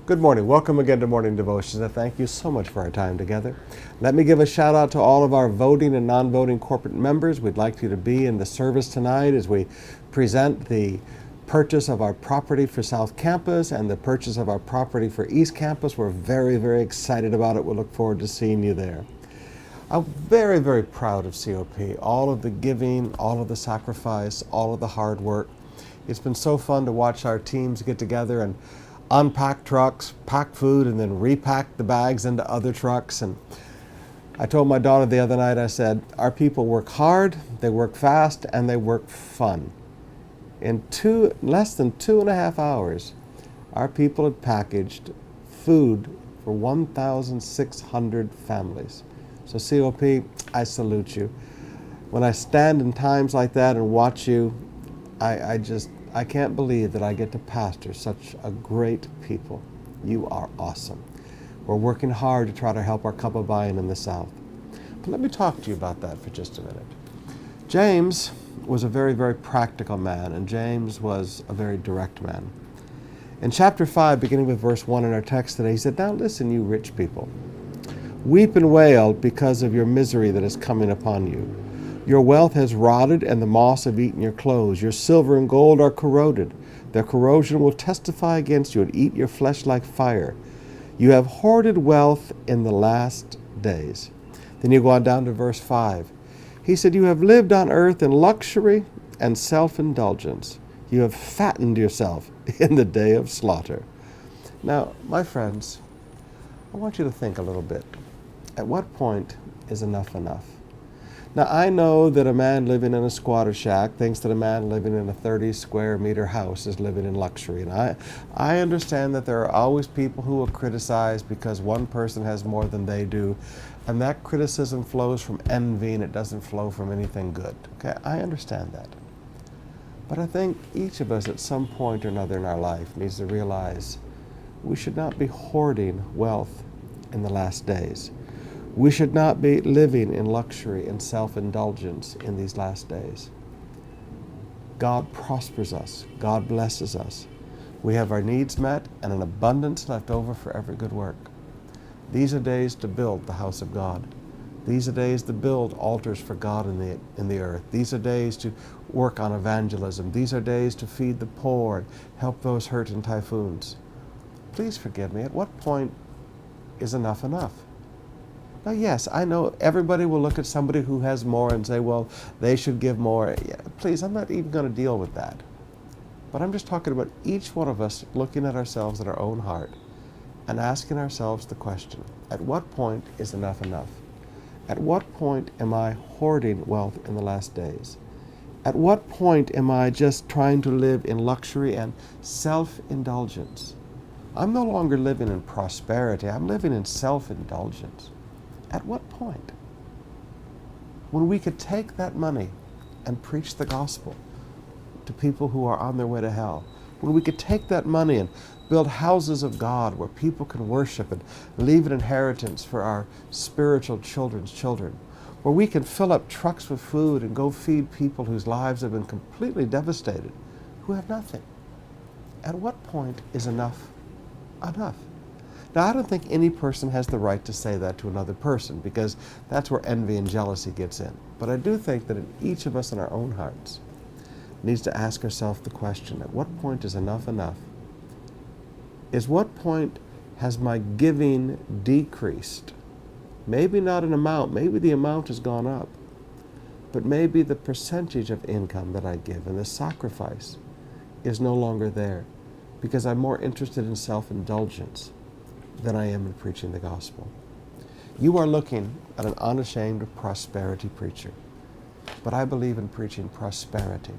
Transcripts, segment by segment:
Good morning. Welcome again to Morning Devotions, and thank you so much for our time together. Let me give a shout out to all of our voting and non-voting corporate members. We'd like you to be in the service tonight as we present the purchase of our property for South Campus and the purchase of our property for East Campus. We're very, very excited about it. We'll look forward to seeing you there. I'm very, very proud of COP, all of the giving, all of the sacrifice, all of the hard work. It's been so fun to watch our teams get together and unpack trucks, pack food, and then repack the bags into other trucks. And I told my daughter the other night, I said, our people work hard, they work fast, and they work fun. In less than 2.5 hours, our people had packaged food for 1,600 families. So COP, I salute you. When I stand in times like that and watch you, I can't believe that I get to pastor such a great people. You are awesome. We're working hard to try to help our cup of buying in the South. But let me talk to you about that for just a minute. James was a very, very practical man, and James was a very direct man. In chapter 5, beginning with verse 1 in our text today, he said, "Now listen, you rich people. Weep and wail because of your misery that is coming upon you. Your wealth has rotted, and the moths have eaten your clothes. Your silver and gold are corroded. Their corrosion will testify against you and eat your flesh like fire. You have hoarded wealth in the last days." Then you go on down to verse 5. He said, "You have lived on earth in luxury and self-indulgence. You have fattened yourself in the day of slaughter." Now, my friends, I want you to think a little bit. At what point is enough enough? Now, I know that a man living in a squatter shack thinks that a man living in a 30 square meter house is living in luxury. And I understand that there are always people who will criticize because one person has more than they do. And that criticism flows from envy, and it doesn't flow from anything good. Okay, I understand that. But I think each of us at some point or another in our life needs to realize we should not be hoarding wealth in the last days. We should not be living in luxury and self-indulgence in these last days. God prospers us. God blesses us. We have our needs met and an abundance left over for every good work. These are days to build the house of God. These are days to build altars for God in the earth. These are days to work on evangelism. These are days to feed the poor and help those hurt in typhoons. Please forgive me. At what point is enough enough? Now, yes, I know everybody will look at somebody who has more and say, well, they should give more. Yeah, please, I'm not even going to deal with that. But I'm just talking about each one of us looking at ourselves in our own heart and asking ourselves the question, at what point is enough enough? At what point am I hoarding wealth in the last days? At what point am I just trying to live in luxury and self-indulgence? I'm no longer living in prosperity. I'm living in self-indulgence. At what point? When we could take that money and preach the gospel to people who are on their way to hell. When we could take that money and build houses of God where people can worship and leave an inheritance for our spiritual children's children. Where we can fill up trucks with food and go feed people whose lives have been completely devastated, who have nothing. At what point is enough enough? Now, I don't think any person has the right to say that to another person because that's where envy and jealousy gets in. But I do think that in each of us in our own hearts needs to ask ourselves the question, at what point is enough enough? Is what point has my giving decreased? Maybe not an amount, maybe the amount has gone up, but maybe the percentage of income that I give and the sacrifice is no longer there because I'm more interested in self-indulgence than I am in preaching the gospel. You are looking at an unashamed prosperity preacher, but I believe in preaching prosperity.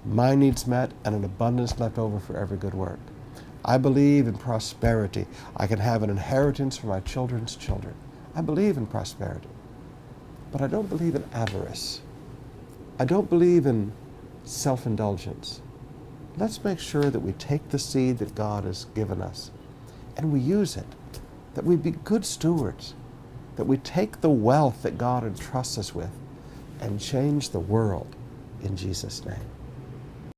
My needs met and an abundance left over for every good work. I believe in prosperity. I can have an inheritance for my children's children. I believe in prosperity, but I don't believe in avarice. I don't believe in self-indulgence. Let's make sure that we take the seed that God has given us and we use it, that we be good stewards, that we take the wealth that God entrusts us with and change the world in Jesus' name.